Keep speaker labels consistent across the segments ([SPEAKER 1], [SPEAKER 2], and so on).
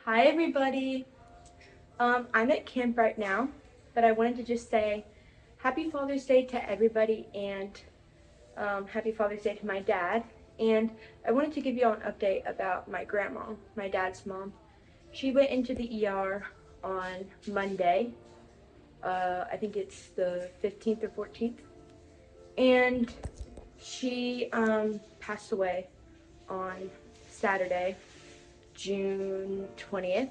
[SPEAKER 1] Hi, everybody. I'm at camp right now, but I wanted to just say Happy Father's Day to everybody and Happy Father's Day to my dad. And I wanted to give you all an update about my grandma, my dad's mom. She went into the ER on Monday. I think it's the 15th or 14th. And she passed away on Saturday, June 20th.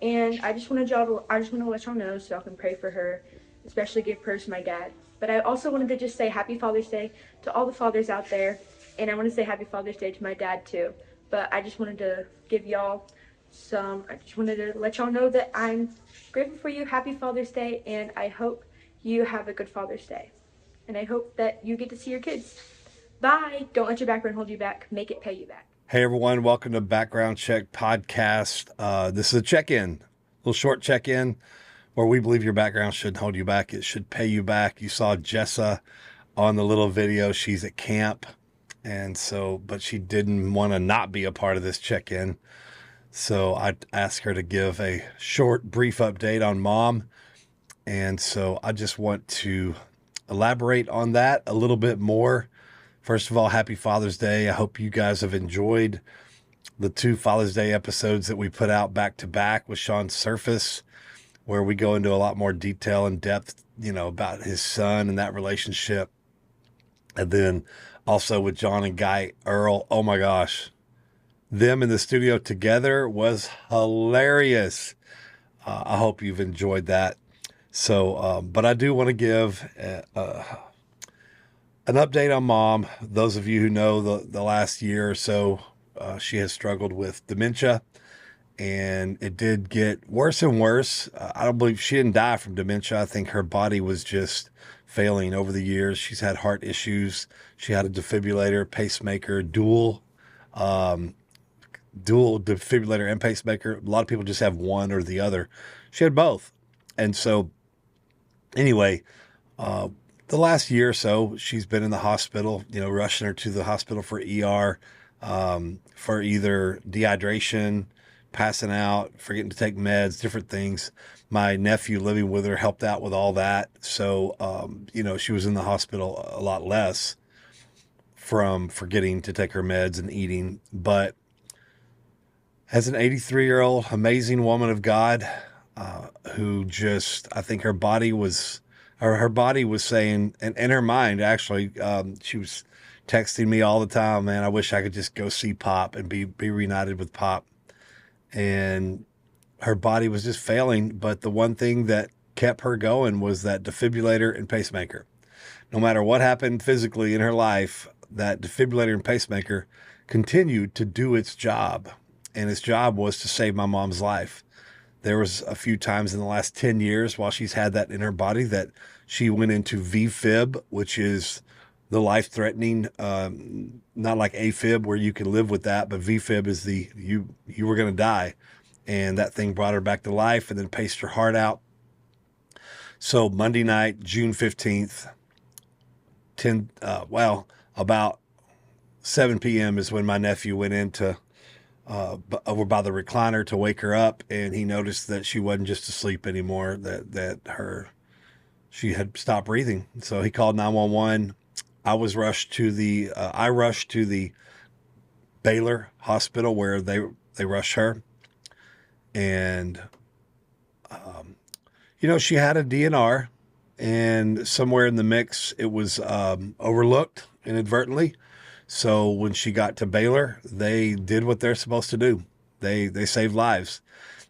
[SPEAKER 1] And I just want to let y'all know so y'all can pray for her, especially give prayers to my dad. But I also wanted to just say Happy Father's Day to all the fathers out there, and I want to say Happy Father's Day to my dad too. But I just wanted to give y'all I just wanted to let y'all know that I'm grateful for you. Happy Father's Day, and I hope you have a good Father's Day. And I hope that you get to see your kids. Bye. Don't let your background hold you back. Make it pay you back.
[SPEAKER 2] Hey everyone, welcome to Background Check Podcast. This is a check-in, little short check-in where we believe your background shouldn't hold you back. It should pay you back. You saw Jessa on the little video. She's at camp, but she didn't want to not be a part of this check-in. So I asked her to give a short, brief update on mom. And so I just want to elaborate on that a little bit more. First of all, happy Father's Day. I hope you guys have enjoyed the two Father's Day episodes that we put out back to back with Sean Surface, where we go into a lot more detail and depth, about his son and that relationship. And then also with John and Guy Earl. Oh my gosh. Them in the studio together was hilarious. I hope you've enjoyed that. So, but I do want to give an update on mom. Those of you who know the last year or so, she has struggled with dementia, and it did get worse and worse. I don't believe she didn't die from dementia. I think her body was just failing over the years. She's had heart issues. She had a defibrillator, pacemaker, dual defibrillator and pacemaker. A lot of people just have one or the other. She had both. And so anyway, the last year or so, she's been in the hospital, rushing her to the hospital for ER, for either dehydration, passing out, forgetting to take meds, different things. My nephew living with her helped out with all that. So, she was in the hospital a lot less from forgetting to take her meds and eating. But as an 83-year-old amazing woman of God, who just, I think her body was saying, and in her mind, actually, she was texting me all the time, man, I wish I could just go see Pop and be reunited with Pop. And her body was just failing. But the one thing that kept her going was that defibrillator and pacemaker. No matter what happened physically in her life, that defibrillator and pacemaker continued to do its job. And its job was to save my mom's life. There was a few times in the last 10 years while she's had that in her body that she went into VFib, which is the life-threatening, not like AFib where you can live with that, but VFib is you were going to die. And that thing brought her back to life and then paced her heart out. So Monday night, June 15th, about 7 p.m. is when my nephew went into over by the recliner to wake her up, and he noticed that she wasn't just asleep anymore, she had stopped breathing. So he called 911. I rushed to the Baylor hospital where they rushed her. And, she had a DNR, and somewhere in the mix, it was overlooked inadvertently. So when she got to Baylor, they did what they're supposed to do. They saved lives,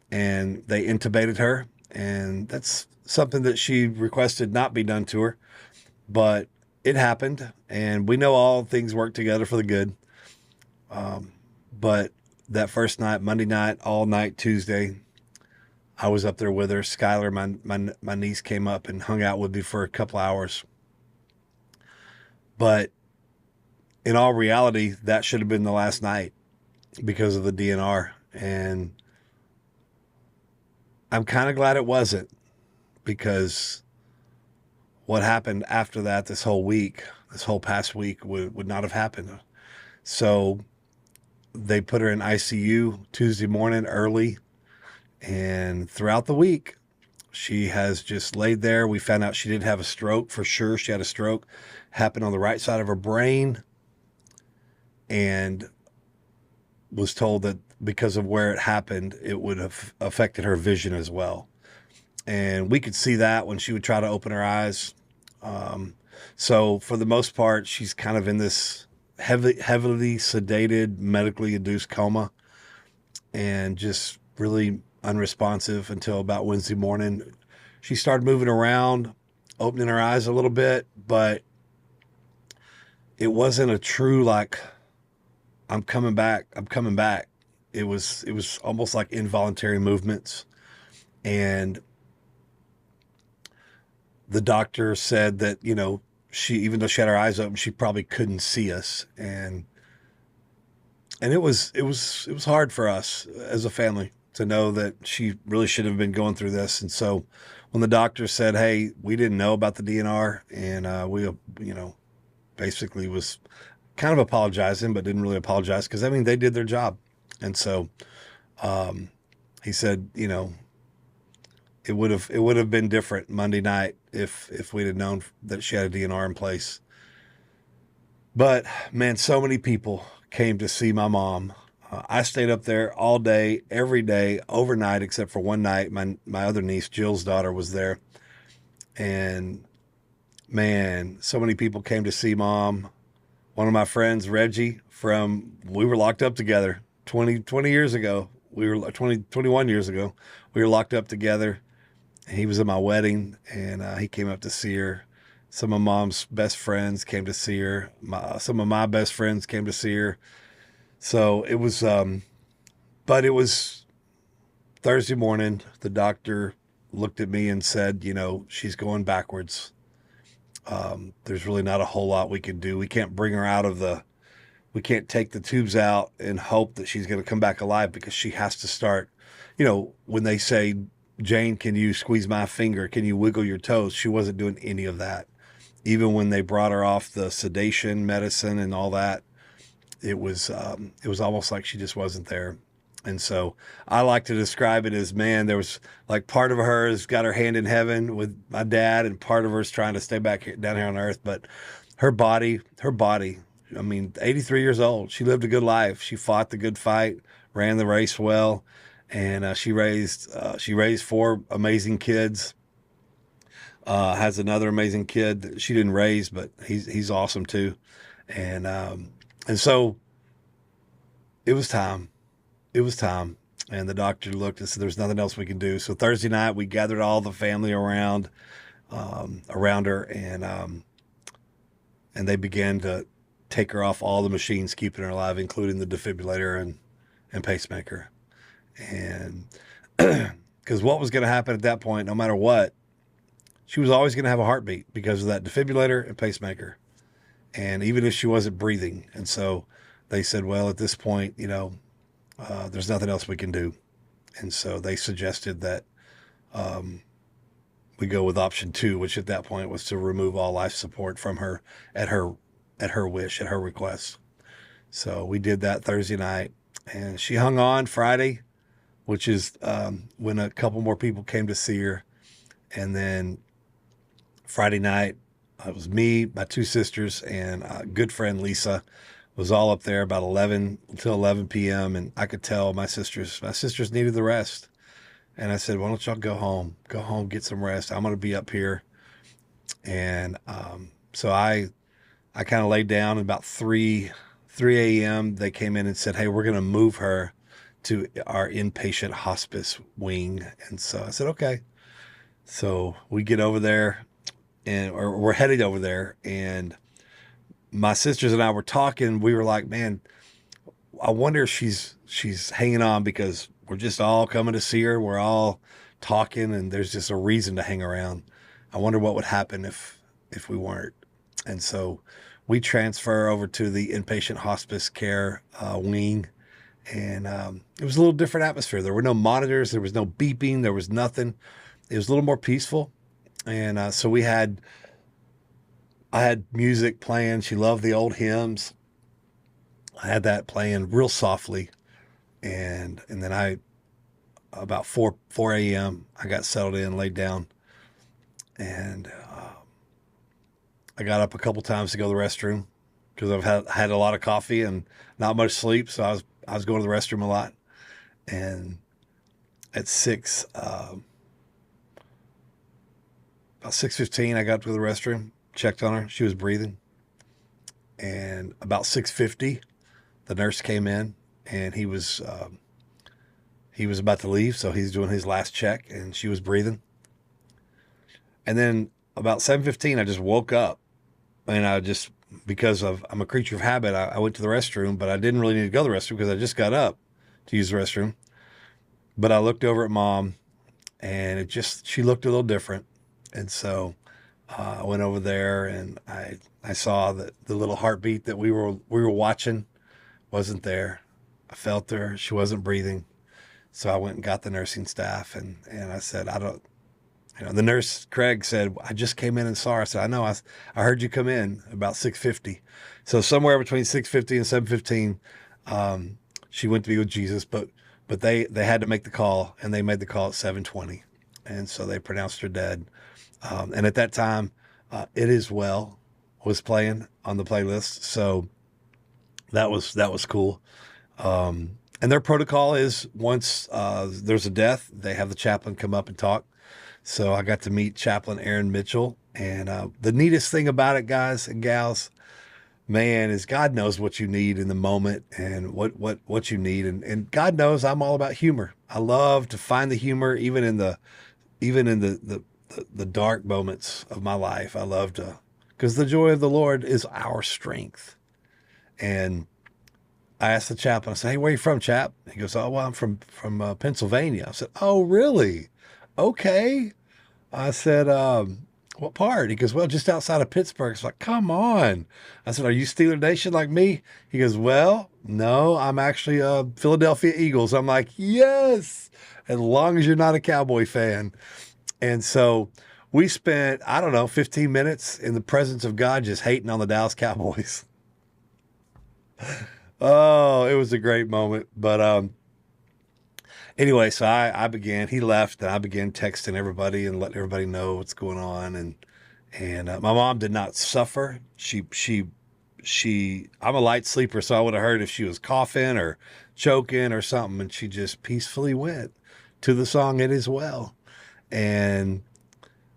[SPEAKER 2] and they intubated her. And that's something that she requested not be done to her, but it happened. And we know all things work together for the good. But that first night, Monday night, all night, Tuesday, I was up there with her. Skylar, my niece, came up and hung out with me for a couple hours. But in all reality, that should have been the last night because of the DNR. And I'm kind of glad it wasn't, because what happened after that, this whole past week would not have happened. So they put her in ICU Tuesday morning early, and throughout the week, she has just laid there. We found out she did have a stroke for sure. She had a stroke, happened on the right side of her brain, and was told that because of where it happened, it would have affected her vision as well. And we could see that when she would try to open her eyes. So for the most part, she's kind of in this heavily sedated, medically induced coma, and just really unresponsive until about Wednesday morning. She started moving around, opening her eyes a little bit, but it wasn't a true like, I'm coming back, I'm coming back. It was almost like involuntary movements. And the doctor said that, she, even though she had her eyes open, she probably couldn't see us. And it was hard for us as a family to know that she really shouldn't have been going through this. And so when the doctor said, "Hey, we didn't know about the DNR," and we, basically was kind of apologizing, but didn't really apologize because, I mean, they did their job. And so he said, it would have been different Monday night if we'd have known that she had a DNR in place. But man, so many people came to see my mom. I stayed up there all day, every day, overnight, except for one night. My other niece, Jill's daughter, was there. And man, so many people came to see mom. One of my friends, Reggie, we were locked up together 20 years ago. We were 21 years ago. We were locked up together. He was at my wedding, and he came up to see her. Some of mom's best friends came to see her. Some of my best friends came to see her. So it was, but it was Thursday morning. The doctor looked at me and said, she's going backwards. There's really not a whole lot we can do. We can't bring her we can't take the tubes out and hope that she's going to come back alive, because she has to start, when they say, "Jane, can you squeeze my finger? Can you wiggle your toes?" She wasn't doing any of that. Even when they brought her off the sedation medicine and all that, it was almost like she just wasn't there. And so I like to describe it as, man, there was like part of her has got her hand in heaven with my dad, and part of her is trying to stay down here on earth. But her body, I mean, 83 years old, she lived a good life. She fought the good fight, ran the race well, and she raised four amazing kids. Has another amazing kid that she didn't raise, but he's awesome too. And so it was time. It was time. And the doctor looked and said, "There's nothing else we can do." So Thursday night, we gathered all the family around her, and they began to take her off all the machines keeping her alive, including the defibrillator and pacemaker. And because what was going to happen at that point, no matter what, she was always going to have a heartbeat because of that defibrillator and pacemaker. And even if she wasn't breathing. And so they said, well, at this point, there's nothing else we can do. And so they suggested that we go with option 2, which at that point was to remove all life support from her at her wish, at her request. So we did that Thursday night, and she hung on Friday, which is when a couple more people came to see her. And then Friday night, it was me, my 2 sisters, and a good friend, Lisa, was all up there about 11 until 11 p.m. And I could tell my sisters needed the rest. And I said, "Why don't y'all go home, get some rest. I'm going to be up here." And so I kind of laid down. At about 3 a.m., they came in and said, "Hey, we're going to move her to our inpatient hospice wing." And so I said, "Okay." So we get over there, or we're headed over there, and my sisters and I were talking. We were like, "Man, I wonder if she's hanging on because we're just all coming to see her. We're all talking, and there's just a reason to hang around. I wonder what would happen if we weren't." And so we transfer over to the inpatient hospice care wing, and it was a little different atmosphere. There were no monitors. There was no beeping. There was nothing. It was a little more peaceful. And so I had music playing. She loved the old hymns. I had that playing real softly, and then I about 4 a.m. I got settled in, laid down, and I got up a couple times to go to the restroom because I've had a lot of coffee and not much sleep, so I was going to the restroom a lot. And at about 6:15, I got up to the restroom, checked on her, she was breathing, and about 6:50, the nurse came in, and he was about to leave, so he's doing his last check, and she was breathing. And then about 7:15, I just woke up, and I just, because I'm a creature of habit, I went to the restroom, but I didn't really need to go to the restroom because I just got up to use the restroom. But I looked over at mom, and she looked a little different, and so I went over there, and I saw that the little heartbeat that we were watching wasn't there. I felt her; she wasn't breathing. So I went and got the nursing staff, and I said, I don't, the nurse, Craig, said, I just came in and saw her. I said, I know, I heard you come in about 6:50. So somewhere between 6:50 and 7:15, she went to be with Jesus, but they had to make the call, and they made the call at 7:20. And so they pronounced her dead. And at that time, It Is Well was playing on the playlist. So that was cool. And their protocol is once there's a death, they have the chaplain come up and talk. So I got to meet Chaplain Aaron Mitchell. And the neatest thing about it, guys and gals, man, is God knows what you need in the moment and what you need. And God knows I'm all about humor. I love to find the humor even in the dark moments of my life. I love to, because the joy of the Lord is our strength. And I asked the chaplain, I said, hey, where are you from, chap? He goes, oh, well, I'm from Pennsylvania. I said, oh, really? Okay. I said, what part? He goes, well, just outside of Pittsburgh. It's like, come on. I said, are you Steeler Nation like me? He goes, well, no, I'm actually Philadelphia Eagles. I'm like, yes, as long as you're not a Cowboy fan. And so we spent, I don't know, 15 minutes in the presence of God just hating on the Dallas Cowboys. Oh, it was a great moment. But anyway, so he left, and I began texting everybody and letting everybody know what's going on. And my mom did not suffer. I'm a light sleeper, so I would have heard if she was coughing or choking or something, and she just peacefully went to the song It Is Well. And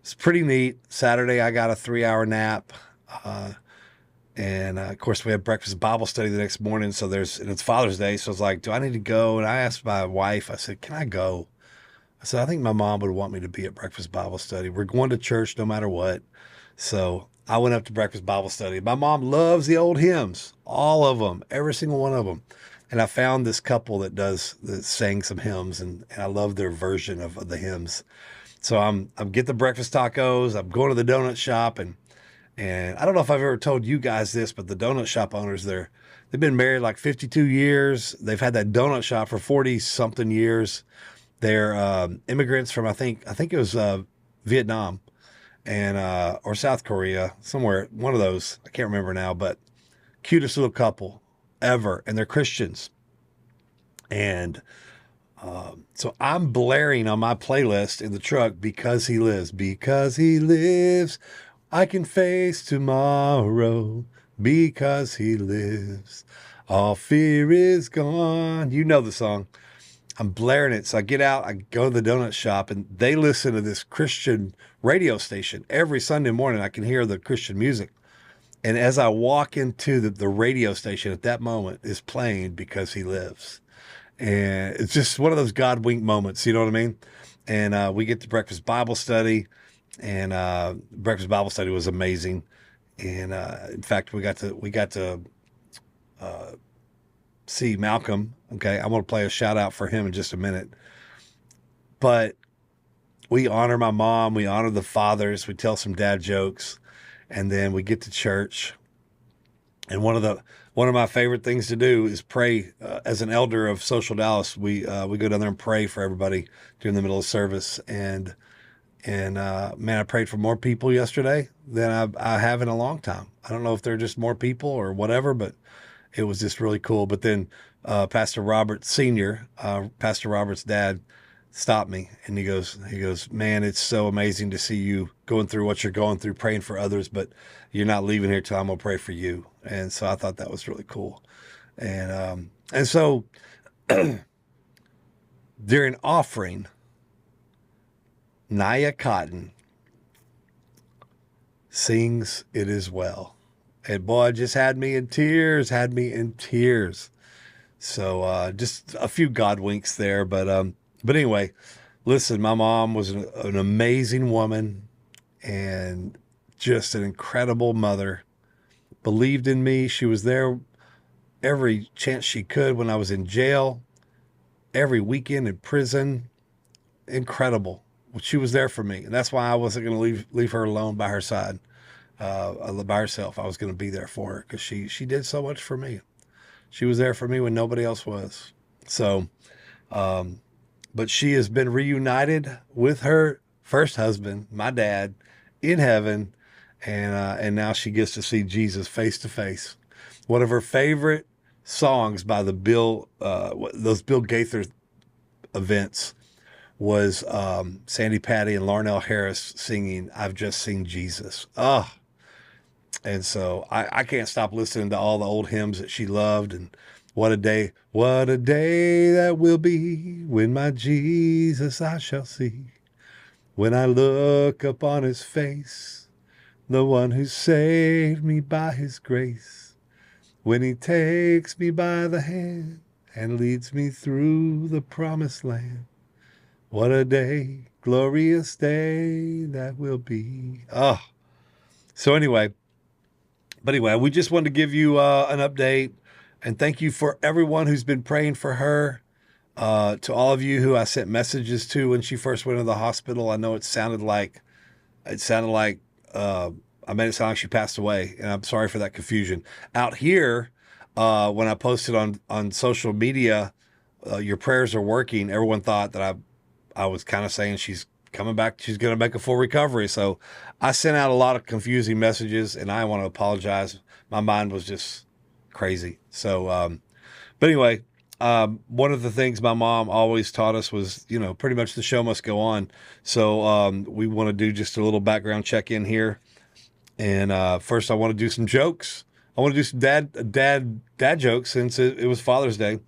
[SPEAKER 2] it's pretty neat. Saturday, I got a 3-hour nap. And of course, we had breakfast Bible study the next morning. So and it's Father's Day. So I was like, do I need to go? And I asked my wife, I said, can I go? I said, I think my mom would want me to be at breakfast Bible study. We're going to church no matter what. So I went up to breakfast Bible study. My mom loves the old hymns, all of them, every single one of them. And I found this couple that sang some hymns, and I love their version of the hymns. So I'm getting the breakfast tacos. I'm going to the donut shop, and I don't know if I've ever told you guys this, but the donut shop owners, they've been married like 52 years. They've had that donut shop for 40 something years. They're immigrants from, I think it was Vietnam and or South Korea, somewhere, one of those. I can't remember now, but cutest little couple ever. And they're Christians. And so I'm blaring on my playlist in the truck, Because He Lives. Because He lives, I can face tomorrow. Because He lives, all fear is gone. You know the song. I'm blaring it. So I get out, I go to the donut shop, and they listen to this Christian radio station every Sunday morning. I can hear the Christian music. And as I walk into the radio station at that moment is playing Because He Lives. And it's just one of those God wink moments, you know what I mean? And we get to breakfast Bible study, and breakfast Bible study was amazing. And in fact, we got to see Malcolm. Okay, I'm going to play a shout out for him in just a minute. But we honor my mom, we honor the fathers, we tell some dad jokes, and then we get to church. And one of my favorite things to do is pray. As an elder of Social Dallas, we go down there and pray for everybody during the middle of service. And man, I prayed for more people yesterday than I have in a long time. I don't know if they're just more people or whatever, but it was just really cool. But then Pastor Robert Sr., Pastor Robert's dad, stopped me and he goes, man, it's so amazing to see you going through what you're going through, praying for others, but you're not leaving here till I'm gonna pray for you. And so I thought that was really cool. And so during offering, Naya Cotton sings "It Is Well," and boy, it just had me in tears. Had me in tears. So just a few God winks there, but anyway, listen, my mom was an amazing woman and just an incredible mother. Believed in me. She was there every chance she could when I was in jail, every weekend in prison. Incredible. She was there for me, and that's why I wasn't going to leave her alone by her side, by herself. I was going to be there for her because she did so much for me. She was there for me when nobody else was. So, but she has been reunited with her first husband, my dad, in heaven, and now she gets to see Jesus face to face. One of her favorite songs by those Bill Gaither events was Sandy Patty and Larnell Harris singing "I've Just Seen Jesus." Oh, and so I can't stop listening to all the old hymns that she loved. And what a day that will be when my Jesus I shall see. When I look upon his face, the one who saved me by his grace. When he takes me by the hand and leads me through the promised land. What a day, glorious day that will be. Oh, so anyway, we just wanted to give you an update and thank you for everyone who's been praying for her. To all of you who I sent messages to when she first went to the hospital, I know it sounded like I made it sound like she passed away, and I'm sorry for that confusion. Out here, when I posted on social media, your prayers are working. Everyone thought that I was kind of saying she's coming back. She's going to make a full recovery. So I sent out a lot of confusing messages, and I want to apologize. My mind was just crazy. So, but anyway, one of the things my mom always taught us was, pretty much the show must go on. So we want to do just a little background check in here. And first, I want to do some jokes. I want to do some dad jokes since it was Father's Day.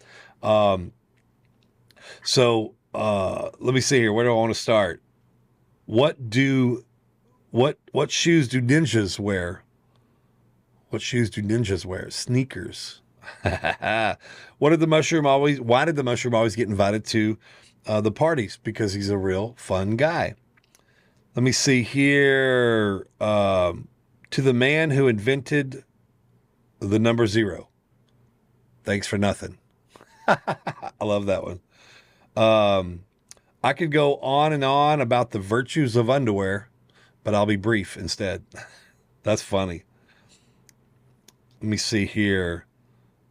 [SPEAKER 2] So let me see here. Where do I want to start? What shoes do ninjas wear? What shoes do ninjas wear? Sneakers. Why did the mushroom always get invited to the parties? Because he's a real fun guy. Let me see here. To the man who invented the number 0. Thanks for nothing. I love that one. I could go on and on about the virtues of underwear, but I'll be brief instead. That's funny. Let me see here.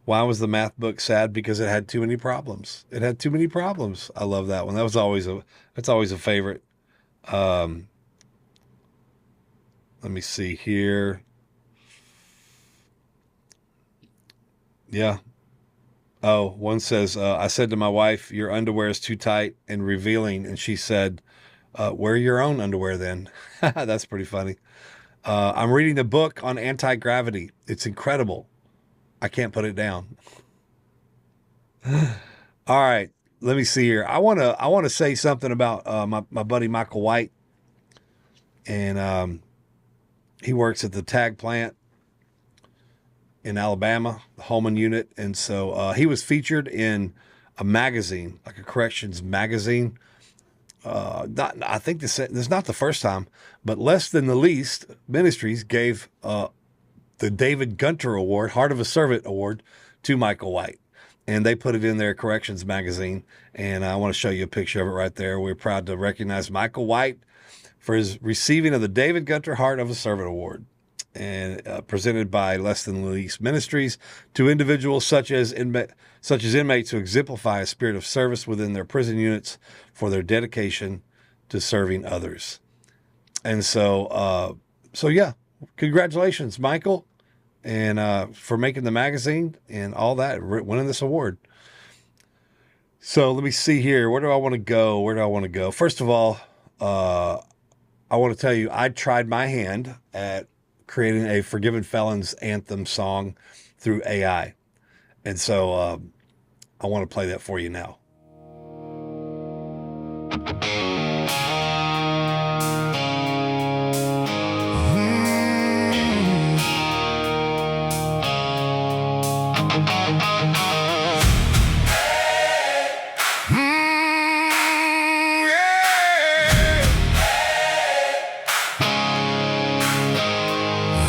[SPEAKER 2] Why was the math book sad? Because it had too many problems. It had too many problems. I love that one. That's always a favorite. Let me see here. Yeah. Oh, one says, I said to my wife, your underwear is too tight and revealing. And she said, wear your own underwear then. That's pretty funny. I'm reading a book on anti-gravity. It's incredible. I can't put it down. All right. Let me see here. I want to say something about my buddy Michael White. And he works at the tag plant in Alabama, the Holman unit. And so he was featured in a magazine, like a corrections magazine. I think this is not the first time, but Less Than the Least Ministries gave the David Gunter Award, Heart of a Servant Award, to Michael White. And they put it in their corrections magazine. And I want to show you a picture of it right there. We're proud to recognize Michael White for his receiving of the David Gunter Heart of a Servant Award, and presented by Less Than the Least Ministries to individuals such as inmates who exemplify a spirit of service within their prison units for their dedication to serving others. And so yeah, congratulations, Michael. and for making the magazine and all that, winning this award. So let me see here. Where do I want to go? Where do I want to go? First of all, I want to tell you, I tried my hand at creating a Forgiven Felons anthem song through AI. And so I want to play that for you now.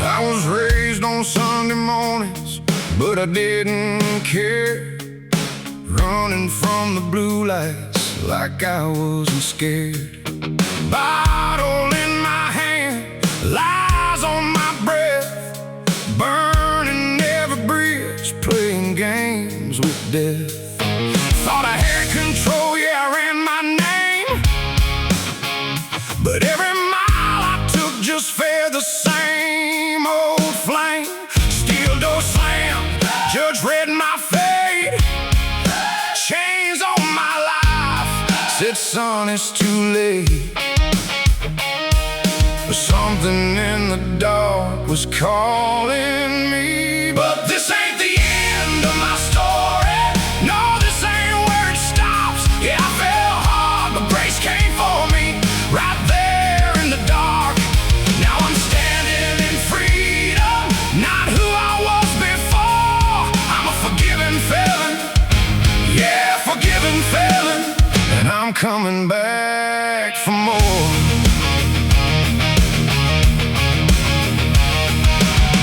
[SPEAKER 3] I was raised on Sunday mornings, but I didn't care. Running from the blue lights like I wasn't scared. Bottle in my hand, lies on my breath, burning every bridge, playing games with death. Thought I had control, yeah, I ran my name, but every mile I took just fared the same old flame. Steel door slam, judge read my fate, chains on my life, said son, it's too late. But something in the dark was calling me. But this ain't the end of my story. No, this ain't where it stops. Yeah, I fell hard, but grace came for me right there in the dark. Now I'm standing in freedom, not who I was before. I'm a forgiven felon, yeah, forgiven felon, and I'm coming back for more.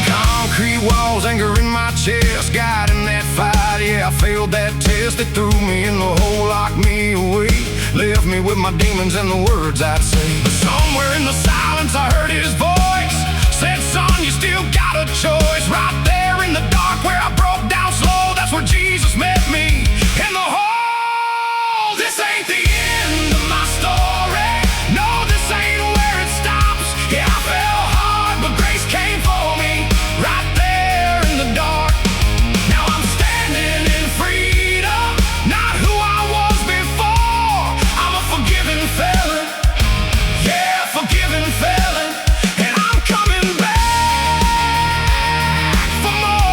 [SPEAKER 3] Concrete walls, anger in my chest, God in that fight, yeah, I failed that test. They threw me in the hole, locked me away, left me with my demons and the words I'd say. But somewhere in the silence I heard his voice, said, son, you still got a choice. Right there in the dark where I broke down slow, that's where Jesus met me in the hole. This ain't the end of my story. No, this ain't where it stops. Yeah, I fell hard, but grace came for me right there in the dark. Now I'm standing in freedom, not who I was before. I'm a forgiven felon, yeah, forgiven felon, and I'm coming back for more.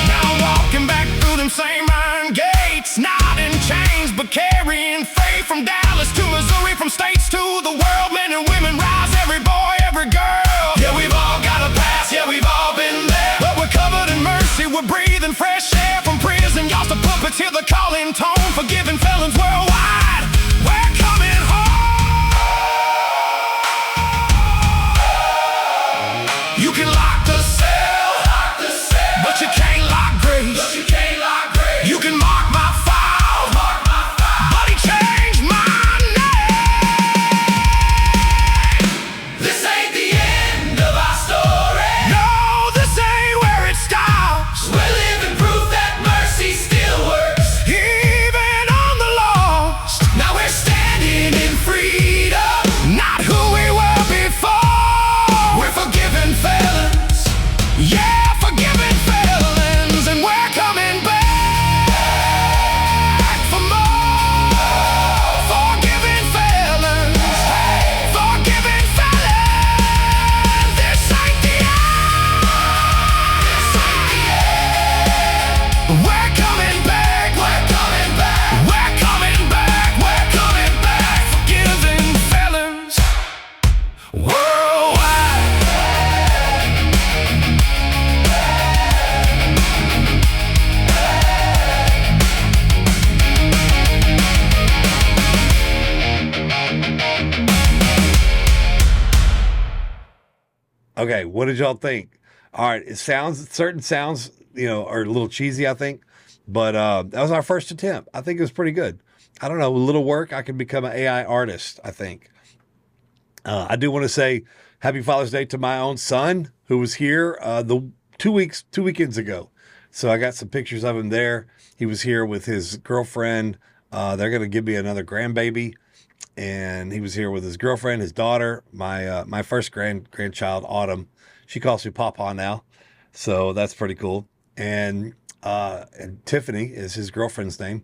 [SPEAKER 3] Now I'm walking back through them same iron gates, not in chains, but carrying faith from Dallas to Missouri, from states to the world. Men and women rise, every boy, every girl. Yeah, we've all got a past, yeah, we've all been there, but we're covered in mercy, we're breathing fresh air from prison. Y'all's the puppets, hear the calling tone, forgiven felons worldwide, we're coming home. You can lock the cell, but you can't lock grace. You can mark my file, but he changed my name. This ain't the end of our story. No, this ain't where it stops. We're living proof that mercy still works, even on the lost. Now we're standing in freedom, not who we were before. We're forgiven felons, yeah, forgiven felons, and we're coming back for more. Forgiven felons, forgiven felons. This ain't the end. We're coming back. We're coming back. We're coming back. We're coming back. Forgiven felons worldwide.
[SPEAKER 2] Okay, what did y'all think? All right, certain sounds, are a little cheesy, I think, but that was our first attempt. I think it was pretty good. I don't know, a little work, I could become an AI artist, I think. I do want to say Happy Father's Day to my own son, who was here the 2 weekends ago. So I got some pictures of him there. He was here with his girlfriend. They're going to give me another grandbaby. And he was here with his girlfriend, his daughter, my first grandchild, Autumn. She calls me Papa now. So that's pretty cool. And Tiffany is his girlfriend's name.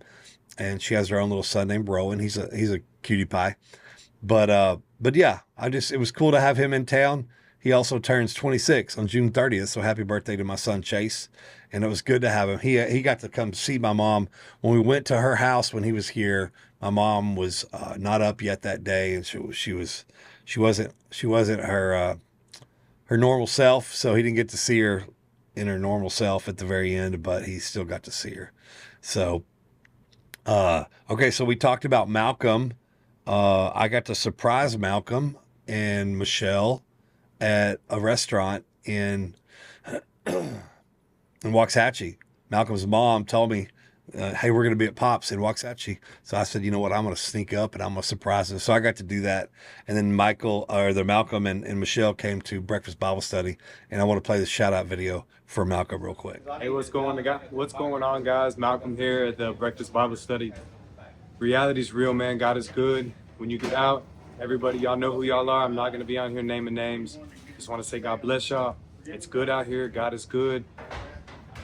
[SPEAKER 2] And she has her own little son named Rowan. He's a cutie pie. But yeah, it was cool to have him in town. He also turns 26 on June 30th. So happy birthday to my son, Chase. And it was good to have him. He got to come see my mom when we went to her house when he was here. My mom was not up yet that day, and she wasn't her normal self. So he didn't get to see her in her normal self at the very end, but he still got to see her. So, okay. So we talked about Malcolm. I got to surprise Malcolm and Michelle at a restaurant in Waxahachie. Malcolm's mom told me, hey, we're going to be at Pops in Waxahachie. So I said, you know what? I'm going to sneak up and I'm going to surprise him. So I got to do that. And then Malcolm and Michelle came to Breakfast Bible Study. And I want to play the shout out video for Malcolm real quick.
[SPEAKER 4] Hey, what's going on, guys? Malcolm here at the Breakfast Bible Study. Reality's real, man. God is good. When you get out, everybody, y'all know who y'all are. I'm not going to be on here naming names. Just want to say God bless y'all. It's good out here. God is good.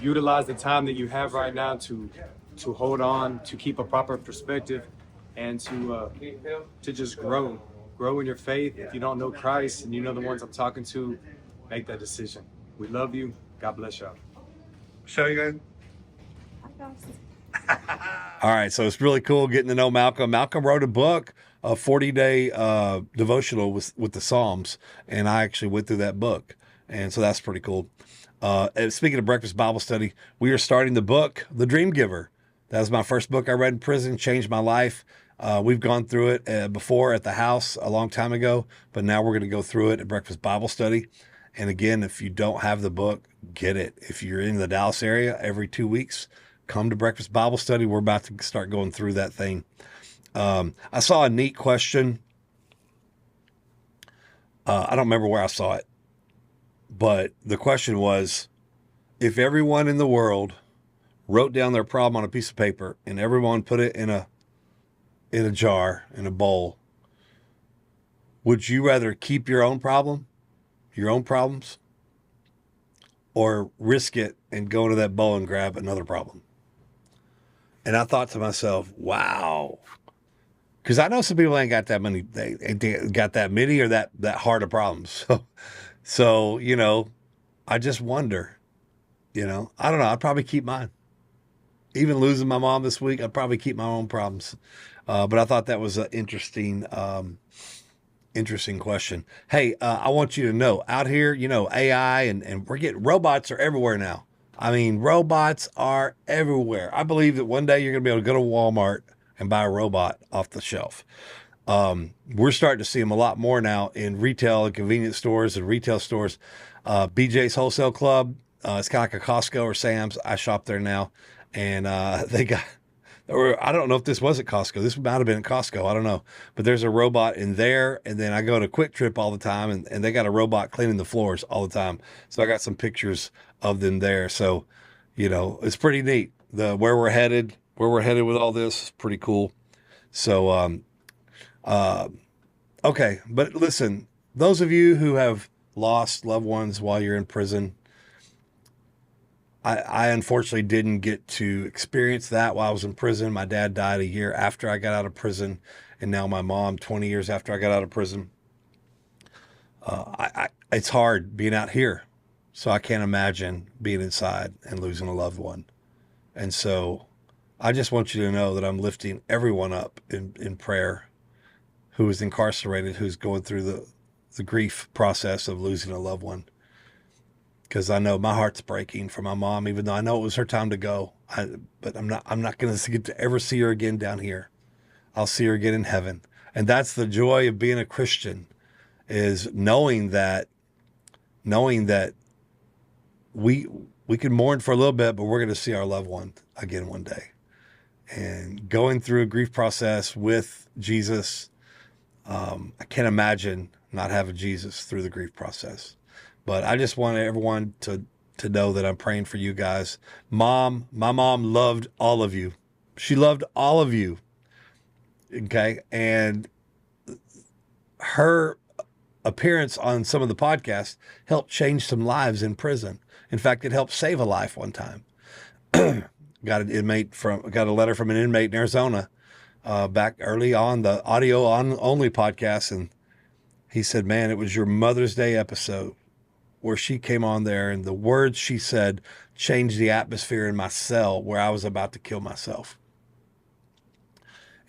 [SPEAKER 4] Utilize the time that you have right now to hold on, to keep a proper perspective, and to just grow in your faith. If you don't know Christ and you know the ones I'm talking to, make that decision. We love you. God bless y'all.
[SPEAKER 2] Show you guys. All right, so it's really cool getting to know Malcolm. Malcolm wrote a book, a 40-day devotional with the Psalms, and I actually went through that book, and so that's pretty cool. And speaking of Breakfast Bible Study, we are starting the book, The Dream Giver. That was my first book I read in prison, changed my life. We've gone through it before at the house a long time ago, but now we're going to go through it at Breakfast Bible Study. And again, if you don't have the book, get it. If you're in the Dallas area every 2 weeks, come to Breakfast Bible Study. We're about to start going through that thing. I saw a neat question. I don't remember where I saw it, but the question was, if everyone in the world wrote down their problem on a piece of paper and everyone put it in a jar, in a bowl, would you rather keep your own problems, or risk it and go into that bowl and grab another problem? And I thought to myself, wow. Because I know some people ain't got that many, they ain't got that many or that hard of problems. So, you know, I just wonder, you know, I don't know. I'd probably keep mine. Even losing my mom this week, I'd probably keep my own problems. But I thought that was an interesting question. Hey, I want you to know, out here, you know, AI and robots are everywhere now. I mean, robots are everywhere. I believe that one day you're going to be able to go to Walmart and buy a robot off the shelf. We're starting to see them a lot more now in retail and convenience stores and retail stores. BJ's Wholesale Club, it's kind of like a Costco or Sam's. I shop there now, and they got, or I don't know if this was at Costco. This might have been at Costco. I don't know. But there's a robot in there, and then I go to Quick Trip all the time, and they got a robot cleaning the floors all the time. So I got some pictures of them there. So, you know, it's pretty neat. Where we're headed with all this is pretty cool. So, okay. But listen, those of you who have lost loved ones while you're in prison, I unfortunately didn't get to experience that while I was in prison. My dad died a year after I got out of prison, and now my mom 20 years after I got out of prison. It's hard being out here, so I can't imagine being inside and losing a loved one. And so I just want you to know that I'm lifting everyone up in prayer who is incarcerated, who's going through the grief process of losing a loved one. Because I know my heart's breaking for my mom, even though I know it was her time to go. But I'm not going to get to ever see her again down here. I'll see her again in heaven. And that's the joy of being a Christian, is knowing that we can mourn for a little bit, but we're going to see our loved one again one day. And going through a grief process with Jesus, I can't imagine not having Jesus through the grief process. But I just want everyone to to know that I'm praying for you guys. My mom loved all of you. She loved all of you. Okay. And her appearance on some of the podcasts helped change some lives in prison. In fact, it helped save a life one time. Got a letter from an inmate in Arizona back early on the audio only podcast, and he said, "Man, it was your Mother's Day episode where she came on there, and the words she said changed the atmosphere in my cell where I was about to kill myself.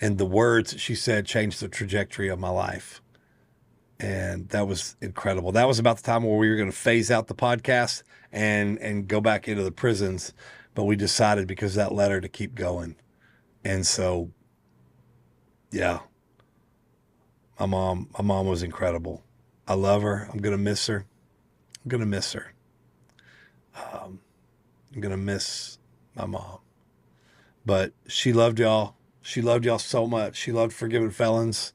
[SPEAKER 2] And the words she said changed the trajectory of my life." And that was incredible. That was about the time where we were going to phase out the podcast and go back into the prisons. But we decided, because of that letter, to keep going. And so, yeah, my mom was incredible. I love her. I'm going to miss her. I'm going to miss her. I'm going to miss my mom. But she loved y'all. She loved y'all so much. She loved Forgiven Felons.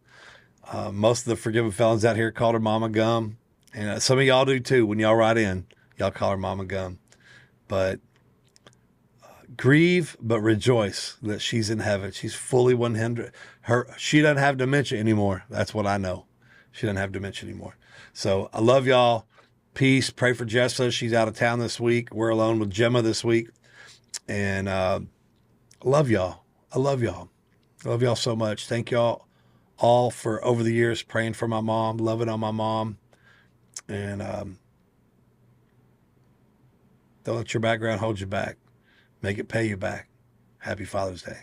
[SPEAKER 2] Most of the Forgiven Felons out here called her Mama Gum. And some of y'all do too. When y'all write in, y'all call her Mama Gum. But grieve, but rejoice that she's in heaven. She's fully 100. She doesn't have dementia anymore. That's what I know. She doesn't have dementia anymore. So I love y'all. Peace. Pray for Jessa. She's out of town this week. We're alone with Gemma this week. And I love y'all. I love y'all. I love y'all so much. Thank y'all all for over the years praying for my mom, loving on my mom. And don't let your background hold you back. Make it pay you back. Happy Father's Day.